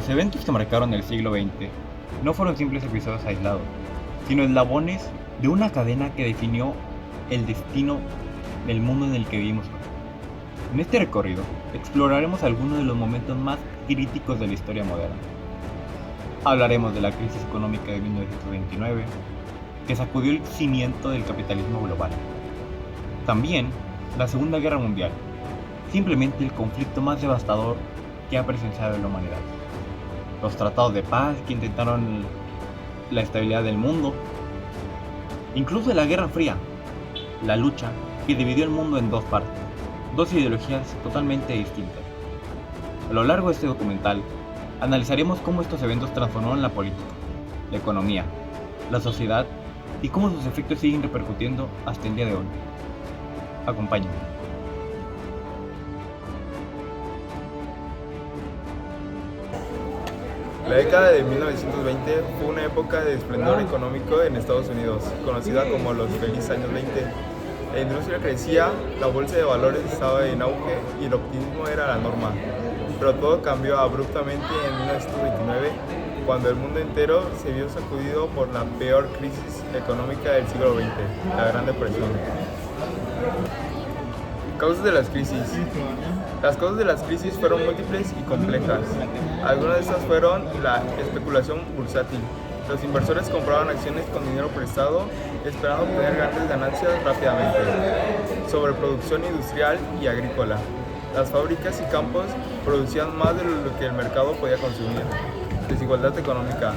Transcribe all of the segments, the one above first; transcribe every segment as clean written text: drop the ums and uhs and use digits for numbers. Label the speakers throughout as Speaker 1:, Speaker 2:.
Speaker 1: Los eventos que marcaron el siglo XX no fueron simples episodios aislados, sino eslabones de una cadena que definió el destino del mundo en el que vivimos hoy. En este recorrido exploraremos algunos de los momentos más críticos de la historia moderna. Hablaremos de la crisis económica de 1929, que sacudió el cimiento del capitalismo global. También la Segunda Guerra Mundial, simplemente el conflicto más devastador que ha presenciado la humanidad. Los tratados de paz que intentaron la estabilidad del mundo. Incluso la Guerra Fría, la lucha que dividió el mundo en dos partes, dos ideologías totalmente distintas. A lo largo de este documental, analizaremos cómo estos eventos transformaron la política, la economía, la sociedad y cómo sus efectos siguen repercutiendo hasta el día de hoy. Acompáñenme.
Speaker 2: La década de 1920 fue una época de esplendor económico en Estados Unidos, conocida como los felices años 20. La industria crecía, la bolsa de valores estaba en auge y el optimismo era la norma. Pero todo cambió abruptamente en 1929, cuando el mundo entero se vio sacudido por la peor crisis económica del siglo XX, la Gran Depresión. Causas de las crisis. Las causas de las crisis fueron múltiples y complejas. Algunas de estas fueron la especulación bursátil. Los inversores compraban acciones con dinero prestado, esperando obtener grandes ganancias rápidamente. Sobreproducción industrial y agrícola. Las fábricas y campos producían más de lo que el mercado podía consumir. Desigualdad económica.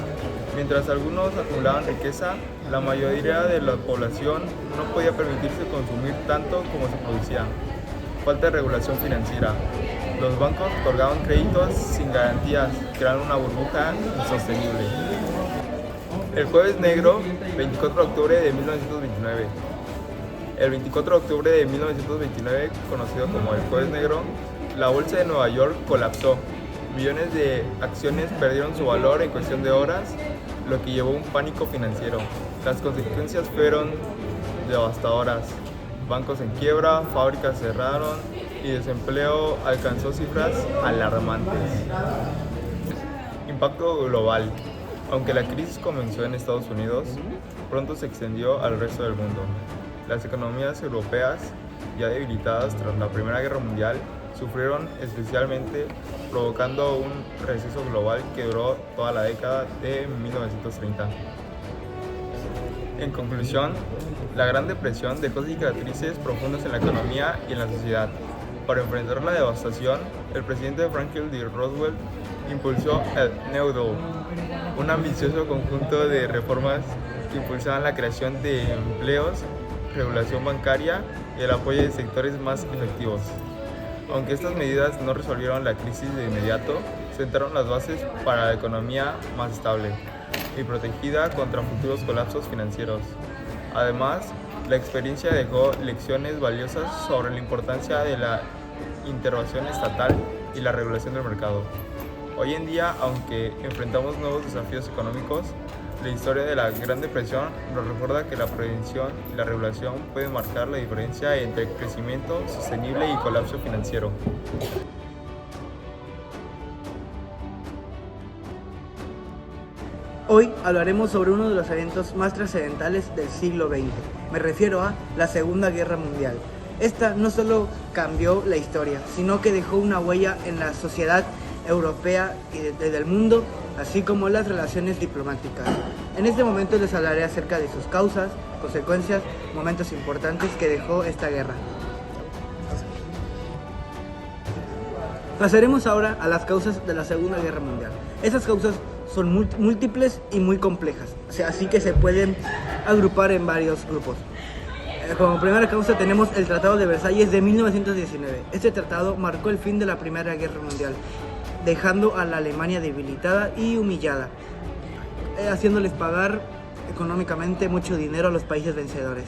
Speaker 2: Mientras algunos acumulaban riqueza, la mayoría de la población no podía permitirse consumir tanto como se producía. Falta de regulación financiera. Los bancos otorgaban créditos sin garantías, creando una burbuja insostenible. El Jueves Negro, 24 de octubre de 1929. El 24 de octubre de 1929, conocido como el Jueves Negro, la bolsa de Nueva York colapsó. Millones de acciones perdieron su valor en cuestión de horas, lo que llevó a un pánico financiero. Las consecuencias fueron devastadoras. Bancos en quiebra, fábricas cerraron y desempleo alcanzó cifras alarmantes. Impacto global. Aunque la crisis comenzó en Estados Unidos, pronto se extendió al resto del mundo. Las economías europeas, ya debilitadas tras la Primera Guerra Mundial, sufrieron especialmente, provocando un receso global que duró toda la década de 1930. En conclusión, la Gran Depresión dejó cicatrices profundas en la economía y en la sociedad. Para enfrentar la devastación, el presidente Franklin D. Roosevelt impulsó el New Deal, un ambicioso conjunto de reformas que impulsaban la creación de empleos, regulación bancaria y el apoyo de sectores más efectivos. Aunque estas medidas no resolvieron la crisis de inmediato, sentaron las bases para la economía más estable y protegida contra futuros colapsos financieros. Además, la experiencia dejó lecciones valiosas sobre la importancia de la intervención estatal y la regulación del mercado. Hoy en día, aunque enfrentamos nuevos desafíos económicos, la historia de la Gran Depresión nos recuerda que la prevención y la regulación pueden marcar la diferencia entre crecimiento sostenible y colapso financiero.
Speaker 3: Hoy hablaremos sobre uno de los eventos más trascendentales del siglo XX. Me refiero a la Segunda Guerra Mundial. Esta no solo cambió la historia, sino que dejó una huella en la sociedad europea y del mundo, así como las relaciones diplomáticas. En este momento les hablaré acerca de sus causas, consecuencias, momentos importantes que dejó esta guerra. Pasaremos ahora a las causas de la Segunda Guerra Mundial. Esas causas son múltiples y muy complejas, así que se pueden agrupar en varios grupos. Como primera causa tenemos el Tratado de Versalles de 1919. Este tratado marcó el fin de la Primera Guerra Mundial, dejando a la Alemania debilitada y humillada, haciéndoles pagar económicamente mucho dinero a los países vencedores.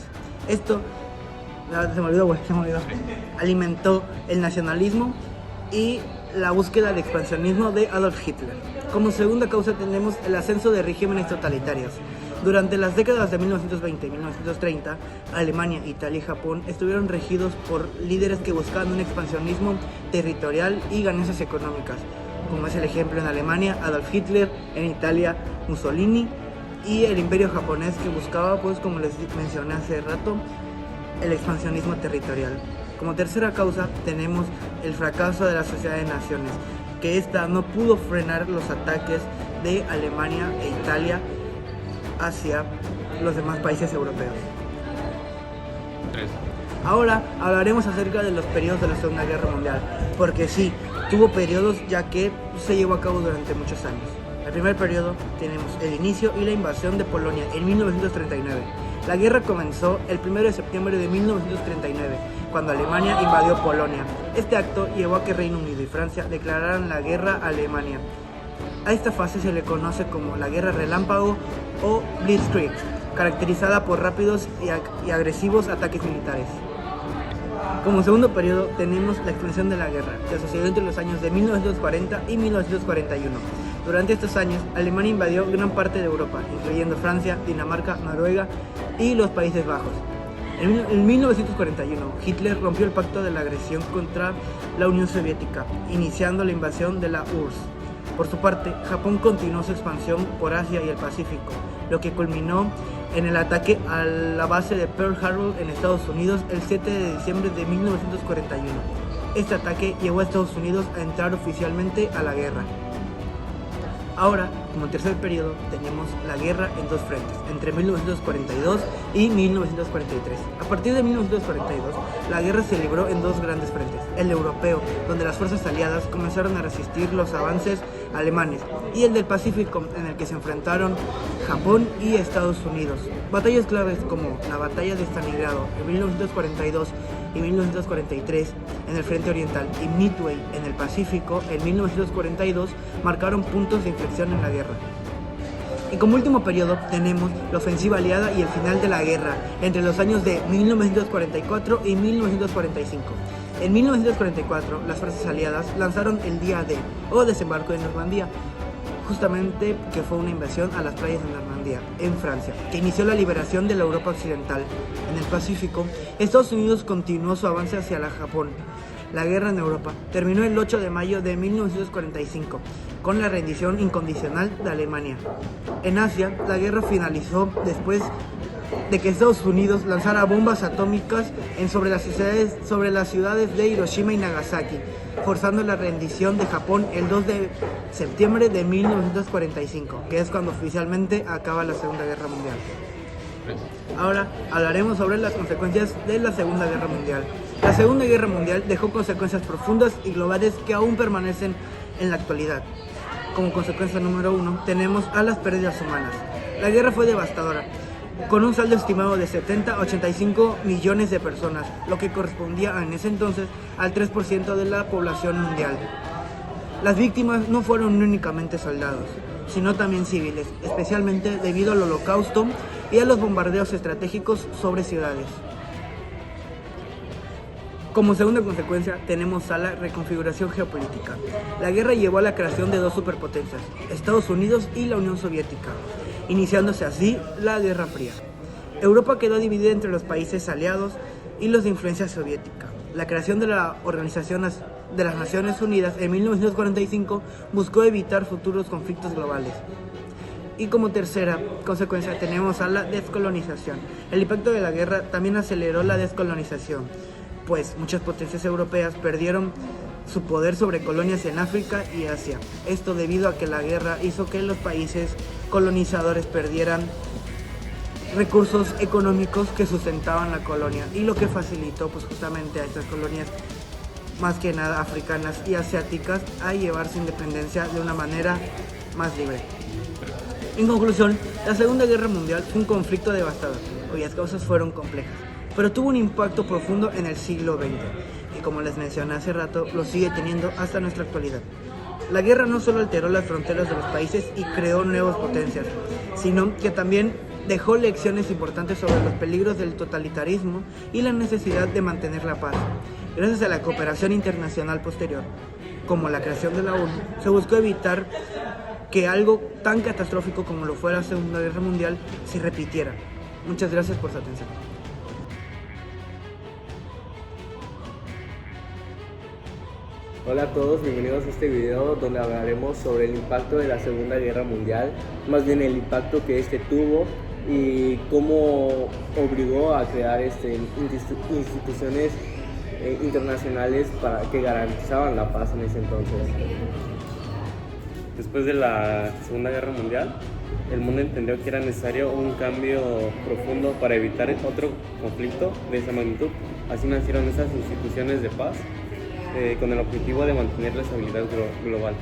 Speaker 3: Esto alimentó el nacionalismo y la búsqueda de expansionismo de Adolf Hitler. Como segunda causa tenemos el ascenso de regímenes totalitarios. Durante las décadas de 1920 y 1930, Alemania, Italia y Japón estuvieron regidos por líderes que buscaban un expansionismo territorial y ganancias económicas, como es el ejemplo en Alemania, Adolf Hitler, en Italia, Mussolini, y el imperio japonés que buscaba, pues como les mencioné hace rato, el expansionismo territorial. Como tercera causa tenemos el fracaso de la Sociedad de Naciones, que esta no pudo frenar los ataques de Alemania e Italia hacia los demás países europeos.
Speaker 1: 3.
Speaker 3: Ahora hablaremos acerca de los periodos de la Segunda Guerra Mundial, porque sí, tuvo periodos ya que se llevó a cabo durante muchos años. El primer periodo tenemos el inicio y la invasión de Polonia en 1939. La guerra comenzó el 1 de septiembre de 1939, cuando Alemania invadió Polonia. Este acto llevó a que Reino Unido y Francia declararan la guerra a Alemania. A esta fase se le conoce como la Guerra Relámpago o Blitzkrieg, caracterizada por rápidos y agresivos ataques militares. Como segundo periodo tenemos la extensión de la guerra, que sucedió entre los años de 1940 y 1941. Durante estos años, Alemania invadió gran parte de Europa, incluyendo Francia, Dinamarca, Noruega y los Países Bajos. En 1941, Hitler rompió el pacto de la agresión contra la Unión Soviética, iniciando la invasión de la URSS. Por su parte, Japón continuó su expansión por Asia y el Pacífico, lo que culminó en el ataque a la base de Pearl Harbor en Estados Unidos el 7 de diciembre de 1941. Este ataque llevó a Estados Unidos a entrar oficialmente a la guerra. Ahora, como tercer periodo, tenemos la guerra en dos frentes, entre 1942 y 1943. A partir de 1942, la guerra se libró en dos grandes frentes, el europeo, donde las fuerzas aliadas comenzaron a resistir los avances alemanes, y el del Pacífico, en el que se enfrentaron Japón y Estados Unidos. Batallas claves como la batalla de Stalingrado en 1942 y 1943 en el frente oriental y Midway en el Pacífico en 1942 marcaron puntos de inflexión en la guerra. Y como último periodo tenemos la ofensiva aliada y el final de la guerra entre los años de 1944 y 1945. En 1944 las fuerzas aliadas lanzaron el Día D o desembarco en Normandía, justamente que fue una invasión a las playas de Normandía, en Francia, que inició la liberación de la Europa Occidental. En el Pacífico, Estados Unidos continuó su avance hacia la Japón. La guerra en Europa terminó el 8 de mayo de 1945, con la rendición incondicional de Alemania. En Asia, la guerra finalizó después de que Estados Unidos lanzara bombas atómicas sobre las ciudades de Hiroshima y Nagasaki, forzando la rendición de Japón el 2 de septiembre de 1945, que es cuando oficialmente acaba la Segunda Guerra Mundial. Ahora hablaremos sobre las consecuencias de la Segunda Guerra Mundial. La Segunda Guerra Mundial dejó consecuencias profundas y globales que aún permanecen en la actualidad. Como consecuencia número 1 tenemos a las pérdidas humanas. La guerra fue devastadora, con un saldo estimado de 70 a 85 millones de personas, lo que correspondía en ese entonces al 3% de la población mundial. Las víctimas no fueron únicamente soldados, sino también civiles, especialmente debido al Holocausto y a los bombardeos estratégicos sobre ciudades. Como segunda consecuencia tenemos a la reconfiguración geopolítica. La guerra llevó a la creación de dos superpotencias, Estados Unidos y la Unión Soviética, iniciándose así la Guerra Fría. Europa quedó dividida entre los países aliados y los de influencia soviética. La creación de la Organización de las Naciones Unidas en 1945 buscó evitar futuros conflictos globales. Y como tercera consecuencia tenemos a la descolonización. El impacto de la guerra también aceleró la descolonización, pues muchas potencias europeas perdieron su poder sobre colonias en África y Asia. Esto debido a que la guerra hizo que los países colonizadores perdieran recursos económicos que sustentaban la colonia, y lo que facilitó pues justamente a estas colonias, más que nada africanas y asiáticas, a llevar su independencia de una manera más libre. En conclusión, la Segunda Guerra Mundial fue un conflicto devastador, cuyas causas fueron complejas, pero tuvo un impacto profundo en el siglo XX, y como les mencioné hace rato, lo sigue teniendo hasta nuestra actualidad. La guerra no solo alteró las fronteras de los países y creó nuevas potencias, sino que también dejó lecciones importantes sobre los peligros del totalitarismo y la necesidad de mantener la paz. Gracias a la cooperación internacional posterior, como la creación de la ONU, se buscó evitar que algo tan catastrófico como lo fue la Segunda Guerra Mundial se repitiera. Muchas gracias por su atención.
Speaker 4: Hola a todos, bienvenidos a este video donde hablaremos sobre el impacto de la Segunda Guerra Mundial, más bien el impacto que este tuvo y cómo obligó a crear instituciones internacionales para que garantizaban la paz en ese entonces.
Speaker 5: Después de la Segunda Guerra Mundial, el mundo entendió que era necesario un cambio profundo para evitar otro conflicto de esa magnitud. Así nacieron esas instituciones de paz con el objetivo de mantener la estabilidad global.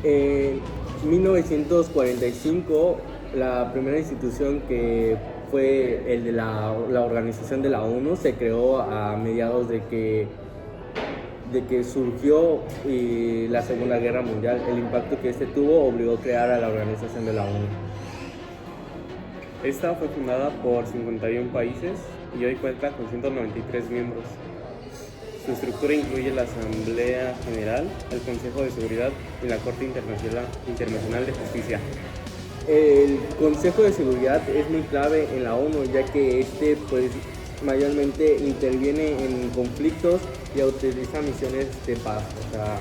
Speaker 4: En 1945, la primera institución que fue el de la organización de la ONU se creó a mediados de que surgió la Segunda Guerra Mundial. El impacto que tuvo obligó a crear a la organización de la ONU.
Speaker 5: Esta fue fundada por 51 países y hoy cuenta con 193 miembros. Su estructura incluye la Asamblea General, el Consejo de Seguridad y la Corte Internacional de Justicia.
Speaker 4: El Consejo de Seguridad es muy clave en la ONU, ya que mayormente interviene en conflictos y utiliza misiones de paz, o sea,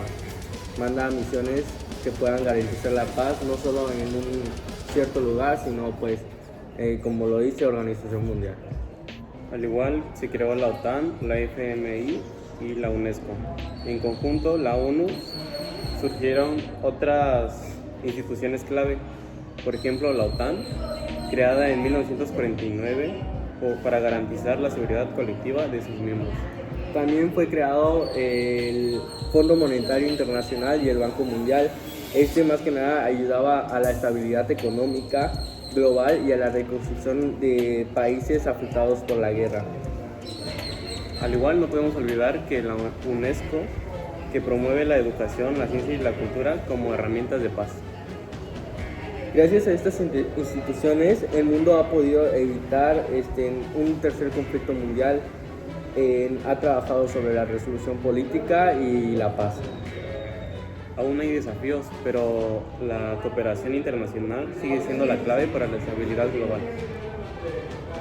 Speaker 4: manda misiones que puedan garantizar la paz, no solo en un cierto lugar, sino como lo dice Organización Mundial.
Speaker 5: Al igual, se creó la OTAN, la FMI y la UNESCO. En conjunto, la ONU, surgieron otras instituciones clave, por ejemplo, la OTAN, creada en 1949 para garantizar la seguridad colectiva de sus miembros.
Speaker 4: También fue creado el Fondo Monetario Internacional y el Banco Mundial. Más que nada ayudaba a la estabilidad económica global y a la reconstrucción de países afectados por la guerra.
Speaker 5: Al igual, no podemos olvidar que la UNESCO, que promueve la educación, la ciencia y la cultura como herramientas de paz.
Speaker 4: Gracias a estas instituciones, el mundo ha podido evitar un tercer conflicto mundial. Ha trabajado sobre la resolución política y la paz.
Speaker 5: Aún hay desafíos, pero la cooperación internacional sigue siendo la clave para la estabilidad global.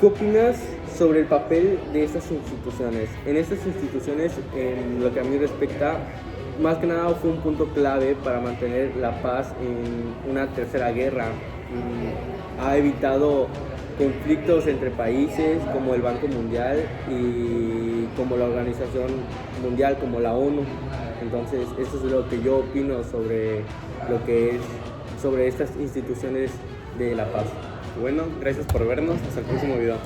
Speaker 4: ¿Qué opinas sobre el papel de estas instituciones? En estas instituciones, en lo que a mí respecta, más que nada fue un punto clave para mantener la paz en una tercera guerra. Ha evitado conflictos entre países como el Banco Mundial y como la Organización Mundial, como la ONU. Entonces, eso es lo que yo opino sobre sobre estas instituciones de la paz.
Speaker 5: Bueno, gracias por vernos. Hasta el próximo video.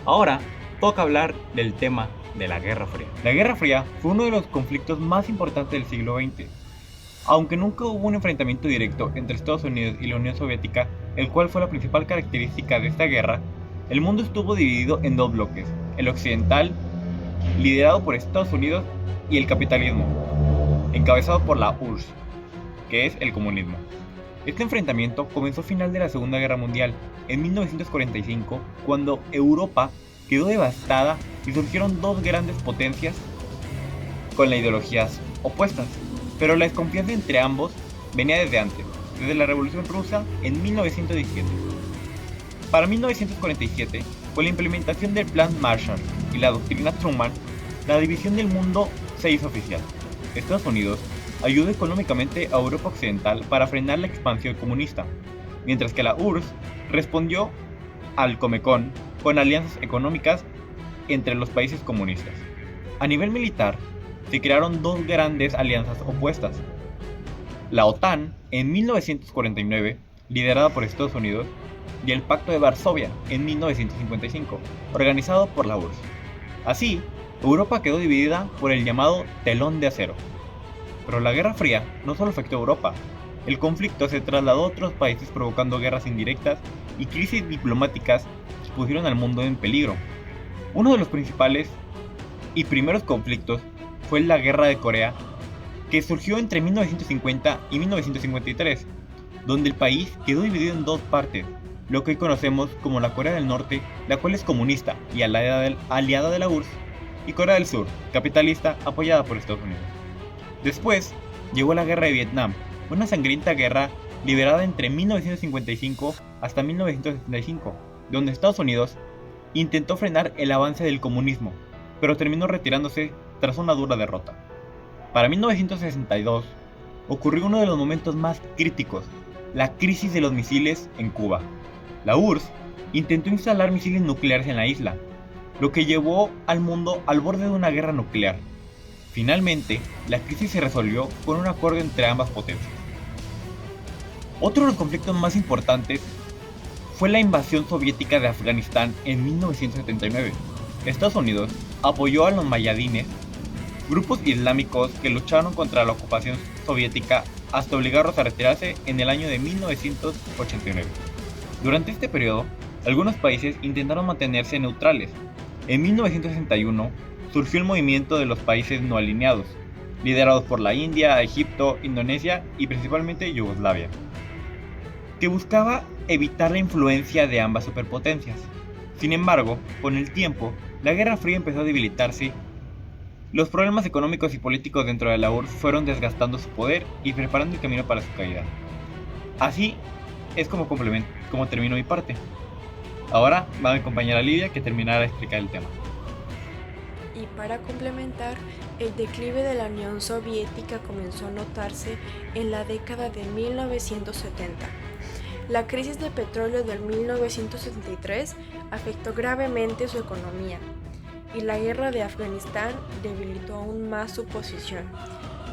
Speaker 1: Ahora toca hablar del tema de la Guerra Fría. La Guerra Fría fue uno de los conflictos más importantes del siglo XX. Aunque nunca hubo un enfrentamiento directo entre Estados Unidos y la Unión Soviética, el cual fue la principal característica de esta guerra, el mundo estuvo dividido en dos bloques: el occidental, liderado por Estados Unidos, y el capitalismo, encabezado por la URSS, que es el comunismo. Este enfrentamiento comenzó a final de la Segunda Guerra Mundial, en 1945, cuando Europa quedó devastada y surgieron dos grandes potencias con las ideologías opuestas, pero la desconfianza entre ambos venía desde antes, desde la Revolución Rusa en 1917. Para 1947, con la implementación del Plan Marshall y la doctrina Truman, la división del mundo se hizo oficial. Estados Unidos ayudó económicamente a Europa Occidental para frenar la expansión comunista, mientras que la URSS respondió al Comecon con alianzas económicas entre los países comunistas. A nivel militar, se crearon dos grandes alianzas opuestas. La OTAN en 1949, liderada por Estados Unidos, y el Pacto de Varsovia en 1955, organizado por la URSS. Así, Europa quedó dividida por el llamado telón de acero. Pero la Guerra Fría no solo afectó a Europa. El conflicto se trasladó a otros países, provocando guerras indirectas y crisis diplomáticas que pusieron al mundo en peligro. Uno de los principales y primeros conflictos fue la Guerra de Corea, que surgió entre 1950 y 1953, donde el país quedó dividido en dos partes, lo que hoy conocemos como la Corea del Norte, la cual es comunista y aliada de la URSS, y Corea del Sur, capitalista, apoyada por Estados Unidos. Después llegó la Guerra de Vietnam, una sangrienta guerra liderada entre 1955 hasta 1975, donde Estados Unidos intentó frenar el avance del comunismo, pero terminó retirándose tras una dura derrota. Para 1962 ocurrió uno de los momentos más críticos, la crisis de los misiles en Cuba. La URSS intentó instalar misiles nucleares en la isla, lo que llevó al mundo al borde de una guerra nuclear. Finalmente, la crisis se resolvió con un acuerdo entre ambas potencias. Otro de los conflictos más importantes fue la invasión soviética de Afganistán en 1979. Estados Unidos apoyó a los mayadines, grupos islámicos que lucharon contra la ocupación soviética hasta obligarlos a retirarse en el año de 1989. Durante este periodo, algunos países intentaron mantenerse neutrales. En 1961 surgió el movimiento de los países no alineados, liderados por la India, Egipto, Indonesia y principalmente Yugoslavia, que buscaba evitar la influencia de ambas superpotencias. Sin embargo, con el tiempo, la Guerra Fría empezó a debilitarse. Los problemas económicos y políticos dentro de la URSS fueron desgastando su poder y preparando el camino para su caída. Así es como terminó mi parte. Ahora va mi compañera Lidia, que terminará de explicar el tema.
Speaker 6: Y para complementar, el declive de la Unión Soviética comenzó a notarse en la década de 1970. La crisis de petróleo del 1973 afectó gravemente su economía, y la guerra de Afganistán debilitó aún más su posición.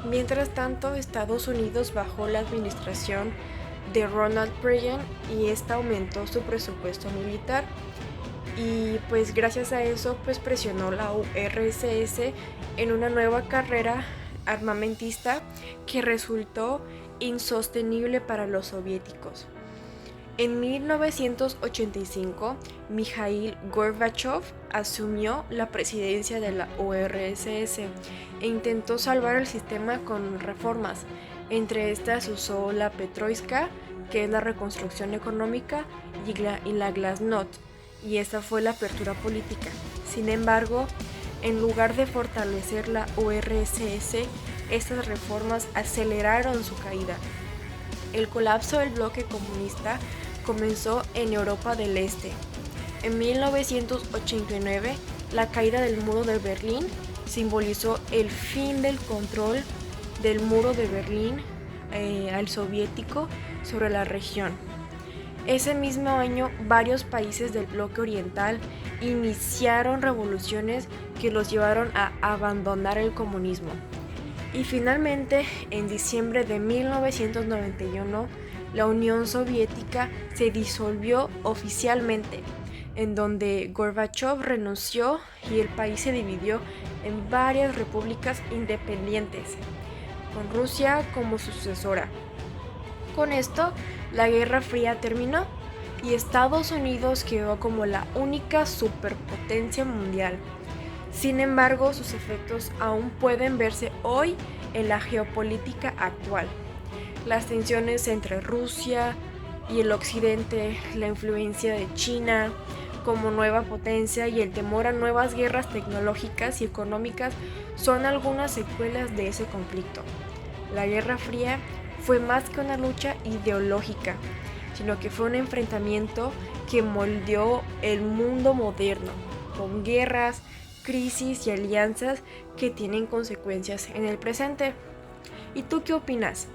Speaker 6: Mientras tanto, Estados Unidos bajó la administración de Ronald Reagan y esta aumentó su presupuesto militar, y pues gracias a eso presionó la URSS en una nueva carrera armamentista que resultó insostenible para los soviéticos. En 1985, Mikhail Gorbachev asumió la presidencia de la URSS e intentó salvar el sistema con reformas. Entre estas usó la Petroika, que es la reconstrucción económica, y la Glasnost, y esta fue la apertura política. Sin embargo, en lugar de fortalecer la URSS, estas reformas aceleraron su caída. El colapso del bloque comunista comenzó en Europa del Este. En 1989, la caída del muro de Berlín simbolizó el fin del control del muro de Berlín al soviético sobre la región. Ese mismo año, varios países del bloque oriental iniciaron revoluciones que los llevaron a abandonar el comunismo. Y finalmente, en diciembre de 1991, la Unión Soviética se disolvió oficialmente, en donde Gorbachev renunció y el país se dividió en varias repúblicas independientes, con Rusia como sucesora. Con esto, la Guerra Fría terminó y Estados Unidos quedó como la única superpotencia mundial. Sin embargo, sus efectos aún pueden verse hoy en la geopolítica actual. Las tensiones entre Rusia y el occidente, la influencia de China como nueva potencia y el temor a nuevas guerras tecnológicas y económicas son algunas secuelas de ese conflicto. La Guerra Fría fue más que una lucha ideológica, sino que fue un enfrentamiento que moldeó el mundo moderno, con guerras, crisis y alianzas que tienen consecuencias en el presente. ¿Y tú qué opinas?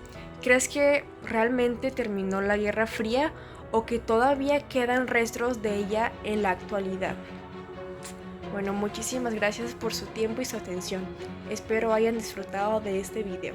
Speaker 6: ¿Crees que realmente terminó la Guerra Fría o que todavía quedan restos de ella en la actualidad? Bueno, muchísimas gracias por su tiempo y su atención. Espero hayan disfrutado de este video.